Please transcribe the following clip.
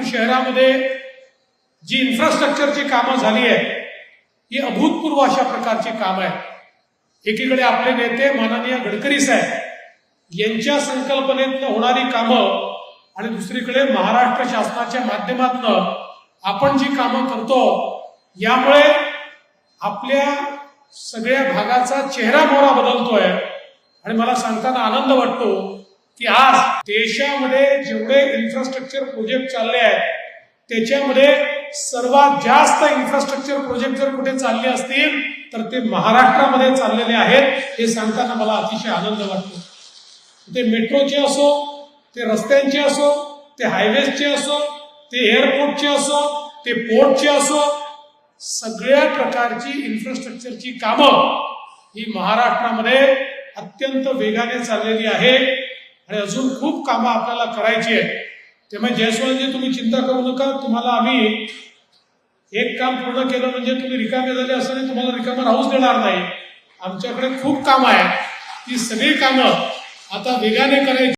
लातूर शहरामध्ये जी इन्फ्रास्ट्रक्चरची कामं झाली आहेत ही अभूतपूर्व अशा प्रकारची कामं आहेत। एकीकडे आपले नेते माननीय गडकरी साहेब यांच्या संकल्पनेतनं होणारी कामं आणि दुसरीकडे महाराष्ट्र शासनाच्या माध्यमातून आपण जी कामं करतो यामुळे आपल्या सगळ्या भागाचा चेहरा मोहरा बदलतोय। आणि मला सांगताना आनंद वाटतो की आज देशामध्ये जेवढे इन्फ्रास्ट्रक्चर प्रोजेक्ट चालले आहेत त्याच्यामध्ये सर्वात जास्त इन्फ्रास्ट्रक्चर प्रोजेक्ट जर कुठे चालले असतील तर ते महाराष्ट्रामध्ये चाललेले आहेत। हे सांगताना मला अतिशय आनंद वाटतो। ते मेट्रोचे असो, ते रस्त्यांचे असो, ते हायवेजचे असो, ते एअरपोर्टचे असो, ते पोर्टचे असो, सगळ्या प्रकारची इन्फ्रास्ट्रक्चरची कामं ही महाराष्ट्रामध्ये अत्यंत वेगाने चाललेली आहे आणि अजून खूप कामं आपल्याला करायची आहे। त्यामुळे जयस्वालजी तुम्ही चिंता करू नका, तुम्हाला आम्ही एक काम पूर्ण केलं म्हणजे तुम्ही रिकामे झाले असं नाही, तुम्हाला रिकामा राहूच देणार नाही। आमच्याकडे खूप कामं आहेत, ती सगळी कामं आता वेगाने करायची।